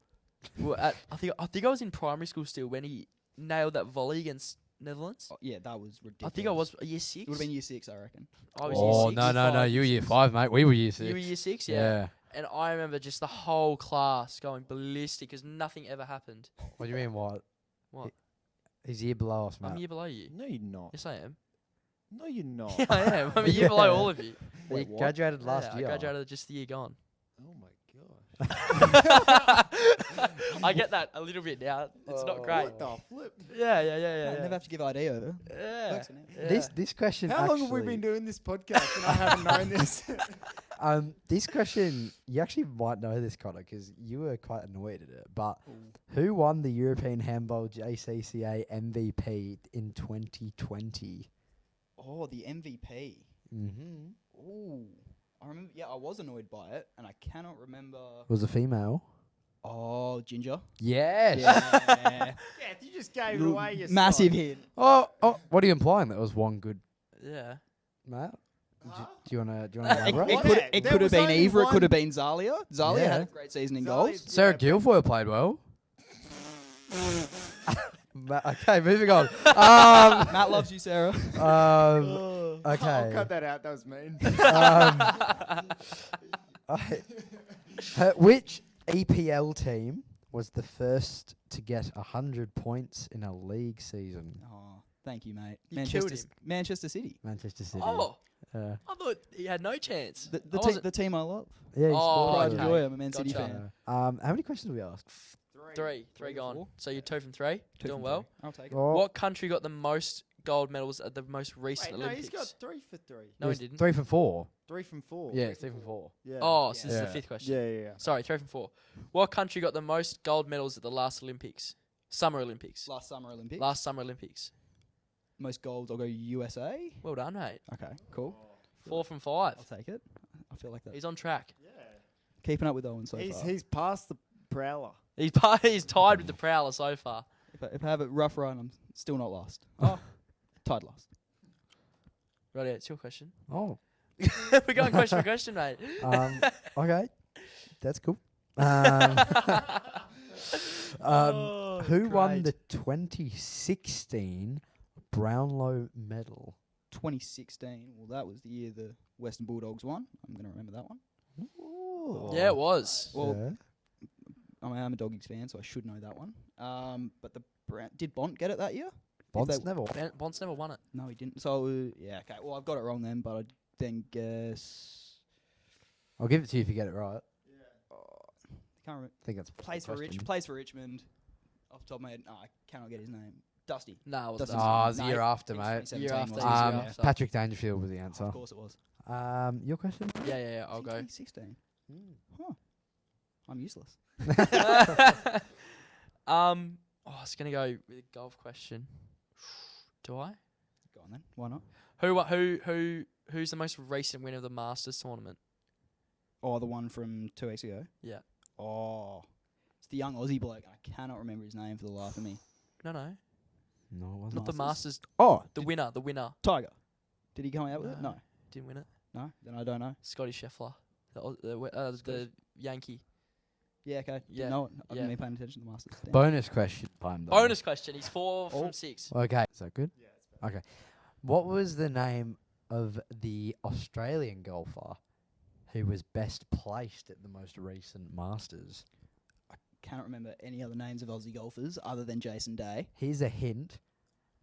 We were at I think I was in primary school still when he nailed that volley against Netherlands. Oh, yeah, that was ridiculous. I think I was year 6. It would have been year 6, I reckon. I was Oh year 6. no! You were year 5, mate. We were year 6. You were year 6, yeah. Yeah. And I remember just the whole class going ballistic because nothing ever happened. What do you mean? What? What? He's year below us, I'm a mate. year below you. No, you're not. Yes, I am. No, you're not. Yeah, I am. I'm a year below all of you. He Wait, what? graduated last Yeah, year. I graduated just the year gone. Oh my gosh. I get that a little bit now. It's not great. What the flip? Yeah. I never have to give ID over. Yeah. Works for now. Yeah. This question. How long have we been doing this podcast and I haven't known this? This question, you actually might know this, Connor, because you were quite annoyed at it. But who won the European Handball JCCA MVP in 2020? Oh, the MVP. Mm-hmm. Oh, I remember. Yeah, I was annoyed by it, and I cannot remember. Was a female. Oh, Ginger. Yes. Yeah. Yeah, you just gave it away yourself. Massive hit. Oh, what are you implying? That was one good Yeah. mate. Huh? Do you wanna It, elaborate? What? could, Yeah, it there could have was been only Eva. It could have one- been Zalia. Zalia Yeah. had a great season in Zalia- goals. Sarah Yeah, Guilfoyle played well. Okay, moving on. Matt loves you, Sarah. I'll Okay. cut that out. That was mean. Which EPL team was the first to get 100 points in a league season? Oh, thank you, mate. You killed Manchester City. Manchester City. Oh, Uh, I thought he had no chance. The, I the, wasn't- the team I love. yeah, he Oh, scored. Pride okay. and joy. I'm a Man City Gotcha. fan. How many questions did we ask? Three Three gone. four. So you're 2 from 3. Two Doing from well. three. I'll take it. Oh, What country got the most gold medals at the most recent Wait, no, Olympics? he's got 3 for 3. No, he it's didn't. 3 from 4. 3 from 4. Yeah, it's 3 from 4. Yeah. Oh, so this is Yeah. the 5th question. Yeah. Sorry, 3 from 4. What country got the most gold medals at the last Olympics? Summer Olympics. Last Summer Olympics. Last Summer Olympics. Most golds. I'll go USA. Well done, mate. Okay, cool. 4 from 5. I'll take it. I feel like that. He's on track. Keeping up with Owen so far. He's past the prowler. He's tied with the Prowler so far. If I have a rough run, I'm still not lost. Oh, tied last. Right, it's your question. Oh, We're going question for question, mate. okay. That's cool. Who won the 2016 Brownlow medal? 2016. Well, that was the year the Western Bulldogs won. I'm going to remember that one. Yeah, it was. Well, Yeah. I'm a Doggies fan, so I should know that one. But did Bont get it that year? Bonds they- never won. Bonds never won it. No, he didn't. So yeah, okay. Well, I've got it wrong then, but I then guess I'll give it to you if you get it right. can't remember. I think that's Plays for Richmond. Off the top of my head, no, I cannot get his name. Dusty. No, it Dusty. wasn't. Oh, it was the No, year after, it's mate. 2017, Year after, wasn't it? he's Yeah. after. Patrick Dangerfield was the answer. Of course it was. Your question? Yeah, I'll go. 2016. Huh. I'm useless. I was gonna go with a golf question. Do I? Go on then. Why not? Who's the most recent winner of the Masters tournament? Oh, the one from 2 weeks ago. Yeah. Oh, it's the young Aussie bloke. I cannot remember his name for the life of me. No, No, it wasn't. not the Masters. Oh, The winner. Tiger. Did he come out with it? No. No. Didn't win it. No. Then I don't know. Scotty Scheffler, the Yankee. Yeah. Okay. Yeah, Didn't know it. I've yeah. been paying attention to the Masters. Damn. Bonus question time, though. Bonus question. He's 4 Oh. from 6. Okay. Is that good? Yeah, it's better. Okay. What was the name of the Australian golfer who was best placed at the most recent Masters? Cannot remember any other names of Aussie golfers other than Jason Day. Here's a hint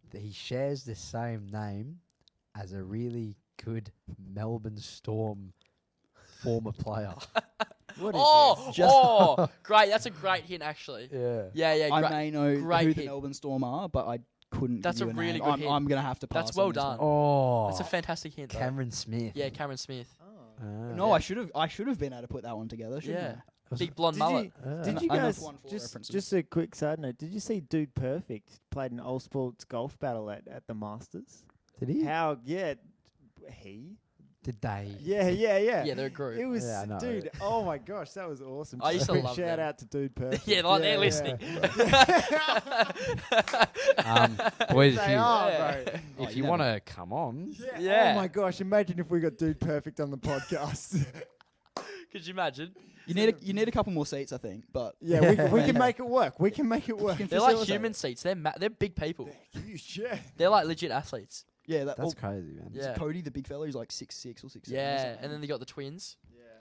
that he shares the same name as a really good Melbourne Storm former player. What is Oh, great. That's a great hint, actually. Yeah. Yeah, I great. may know great who the hit. Melbourne Storm are, but I couldn't. That's give a you really name. good I'm, hint. I'm gonna have to pass. That's well on this done. one. Oh, That's a fantastic hint. Though. Cameron Smith. Yeah, Cameron Smith. No, I should have been able to put that one together. Shouldn't Yeah. I? Big blonde Did mullet. Did you I know guys one for just references. a quick side note? Did you see Dude Perfect played an all sports golf battle at the Masters? Did he? How? Yeah, he. Did they? Yeah. Yeah, they're a group. It was, Yeah, I know. dude. Oh my gosh, that was awesome. I used Just a to quick love shout them. out to Dude Perfect. Yeah, like they're listening. Boys, They are, bro. if you want to come on, Yeah. Oh my gosh, imagine if we got Dude Perfect on the podcast. Could you imagine? You need a couple more seats, I think. But yeah, we can make it work. We can make it work. They're like facilitate human seats. They're big people. Huge, yeah. They're like legit athletes. yeah, that's crazy, man. Yeah. Cody, the big fella, he's like 6'6" or 6'7". Yeah, and then they got the twins.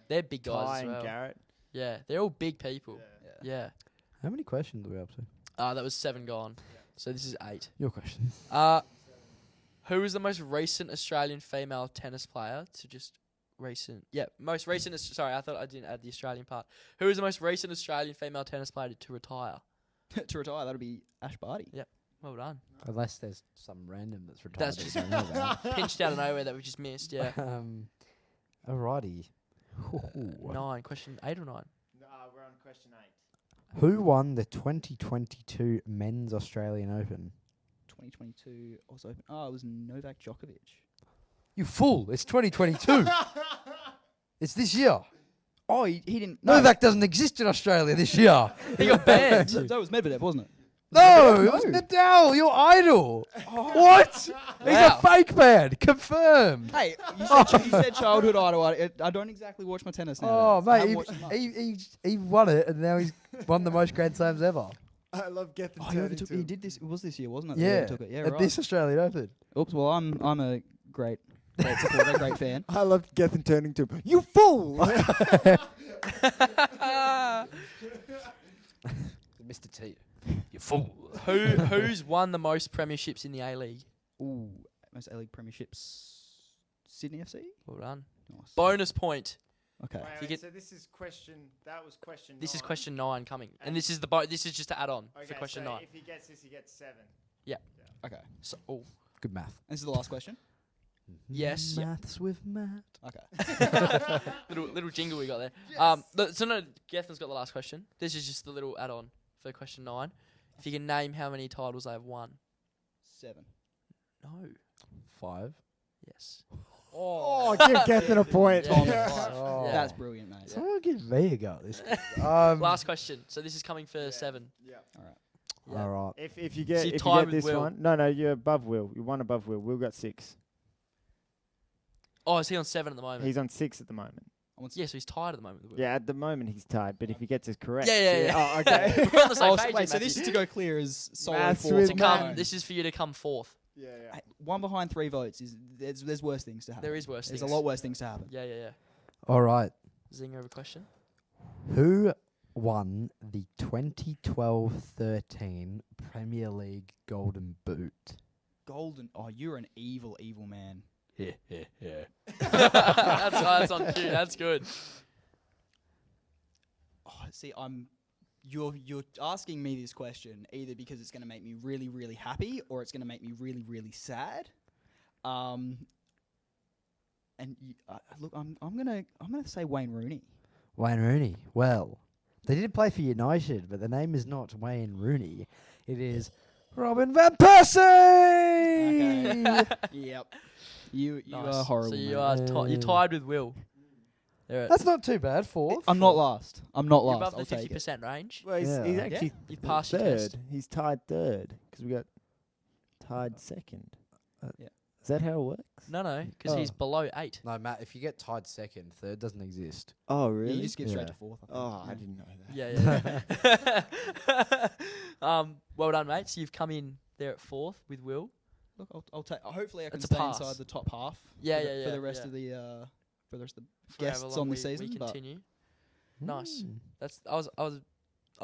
They're big guys Ty as and well. Garrett. Yeah, they're all big people. Yeah. How many questions are we up to? That was 7 gone. So this is 8. Your question. Who is the most recent Australian female tennis player to just recent? Yeah, most recent. Sorry, I thought I didn't add the Australian part. Who is the most recent Australian female tennis player to retire? To retire, that'll be Ash Barty. Yeah. Well done. Unless there's some random that's retired. That's that we just don't know about. pinched out of nowhere that we just missed. Yeah. Alrighty. 9. Question 8 or 9? No, we're on question 8. Who won the 2022 Men's Australian Open? 2022 was open. Oh, it was Novak Djokovic. You fool! It's 2022. It's this year. Oh, he didn't. Novak doesn't exist in Australia this year. He got banned. That was Medvedev, wasn't it? No, it was Nadal, your idol. What? He's Wow. a fake man. Confirmed. Hey, you said childhood idol. I don't exactly watch my tennis now. Oh, I mate, haven't watched it much. he won it, and now he's won the most Grand Slams ever. I love Gethin Oh, he overtook. He did this. It was this year, wasn't it? Yeah, He took it. Yeah, at right. this Australian Open. Oops. Well, I'm a great supporter, great fan. I love Gethin turning to him. You fool! Mr. T, you fool. Who's won the most premierships in the A League? Ooh, most A League premierships. Sydney FC. Well done. Nice. Bonus point. Okay. If you get- so this is question. That was question. This is 9. question 9 coming, and this is this is just to add on for question 9. If he gets this, he gets 7. Okay. So, Good math. This is the last question. Yes. Yeah. Maths with Matt. Okay. little jingle we got there. So no, Gethin's got the last question. This is just the little add on for question 9. If you can name how many titles they have won. 7. No. 5. Yes. Oh, give Gethin a point. Yeah, Yeah. 5. Oh. Yeah. That's brilliant, mate. Yeah. Someone give me a go at this. Last question. So this is coming for 7. Yeah. All right. Yeah. All right. If you get So you're if tied you get with this Will. one, no, you're above Will. You won above Will. Will got 6. Oh, is he on 7 at the moment? He's on 6 at the moment. Yeah, so he's tied at the moment. With Will. Yeah, at the moment he's tied, but if he gets it correct, Yeah. Oh, okay. We're on the same Oh, so, page. wait, here, so this Matthew. is to go clear as solo Maths fourth. with to on come. my own. This is for you to come 4th. yeah. Hey, one behind 3 votes is there's worse things to happen. There is worse There's things. a lot worse things to happen. Yeah. All right. Zinger of a question. Who won the 2012-13 Premier League Golden Boot? Golden. Oh, you're an evil, evil man. Yeah. that's on cue. That's good. Oh, see, you're asking me this question either because it's going to make me really, really happy or it's going to make me really, really sad. Look, I'm gonna say Wayne Rooney. Wayne Rooney. Well, they did play for United, but the name is not Wayne Rooney. It is Robin van Persie. Yep. You Nice. are horrible. So you mate. are you're tied with Will. There it- That's not too bad. 4th. I'm not last. I'm not You're last. above I'll the take it. 50% range. Well, he's Yeah. actually You've passed your third. test. He's tied third because we got tied second. Yeah. Is that how it works? No, because he's Oh. below 8. No, Matt. If you get tied 2nd, 3rd doesn't exist. Oh, Yeah, really? you just get straight Yeah. to 4th. I think. Oh, Yeah. I didn't know that. Yeah. Well done, mate. So you've come in there at 4th with Will. Look, I'll take. Hopefully, I can It's a stay pass. inside the top half. Yeah, for yeah, the, yeah, For the rest yeah. of the for the rest of the For however guests long on the we season. but continue. Nice. Mm. That's I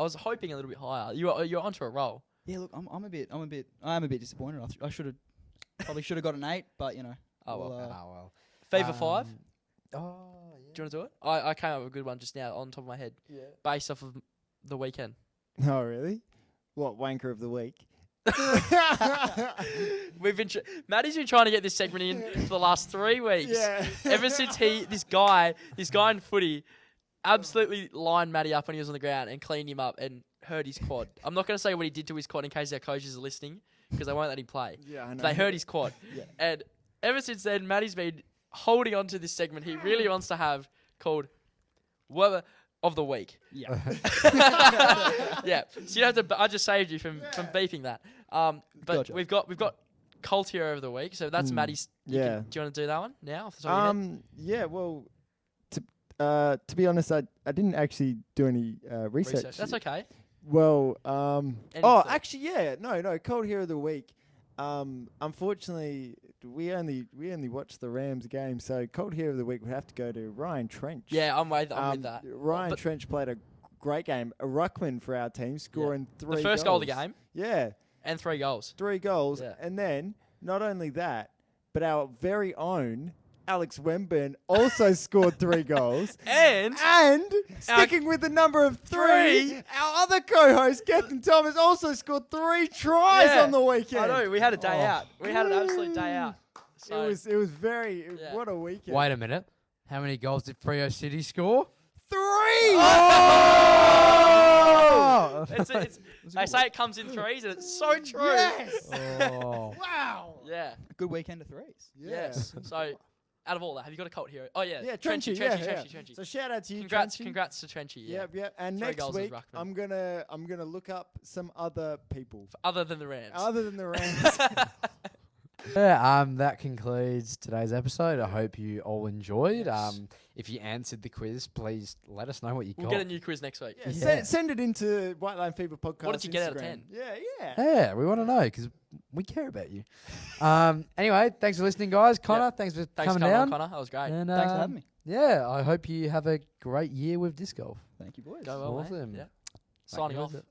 was hoping a little bit higher. You're onto a roll. yeah, look, I am a bit disappointed. I should have got an 8, but you know. Oh well. we'll, well. Favor 5. Oh, Do you want to do it? I came up with a good one just now on top of my head, yeah. based off of the weekend. Oh, really? What wanker of the week? We've been Maddie's been trying to get this segment in for the last 3 weeks. Yeah. Ever since this guy in footy, absolutely lined Maddie up when he was on the ground and cleaned him up and hurt his quad. I'm not going to say what he did to his quad in case our coaches are listening because they won't let him play. Yeah, I know. They hurt his quad. Yeah. And ever since then, Maddie's been holding on to this segment he really wants to have called Word of the Week. Yeah. Yeah. So you have to. I just saved you from beeping that. But Gotcha. we've got Cult Hero of the Week. So that's Maddie's. Yeah. Do you want to do that one now? off the top of your head? Yeah. Well, to be honest, I didn't actually do any research. That's okay. Well, thought? actually, yeah, no, Cold Hero of the Week. Unfortunately, we only watched the Rams game, so Cold Hero of the Week would have to go to Ryan Trench. Yeah, I'm with that. Ryan But- Trench played a great game, a ruckman for our team, scoring 3 The first goal of the goals. game Yeah, and 3 goals. 3 goals, Yeah. and then not only that, but our very own Alex Wemburn also scored 3 goals. And And sticking with the number of 3, our other co-host, Gethin Thomas, also scored 3 tries Yeah, on the weekend. I know we had a day Oh. out. We had an absolute day out. So It was very Yeah. what a weekend. Wait a minute. How many goals did Freo City score? 3! Oh! they say it comes in threes, and it's so true. Yes! Oh. Wow! Yeah. Good weekend of threes. Yes. So, out of all that, have you got a cult hero? Oh yeah. Yeah, Trenchy. Trenchy. So shout out to you, Trenchy. Congrats to Trenchy. Yeah. Yep. And 3 next goals as week, ruckman. I'm gonna look up some other people Other than the Rams. other than the Rams. Yeah, that concludes today's episode. I hope you all enjoyed. Yes. If you answered the quiz, please let us know what you We'll got. get a new quiz next week. Yeah, Yeah. Send it into White Line Fever Podcast. What did you get out of Instagram. 10? Yeah. Yeah, we want to know because we care about you. Anyway, thanks for listening, guys. Connor, thanks for Thanks coming for coming down. on, Connor. That was great. And, Thanks for having me. Yeah, I hope you have a great year with disc golf. Thank you, boys. Go well, mate. Awesome. Yeah. Signing off. Make it.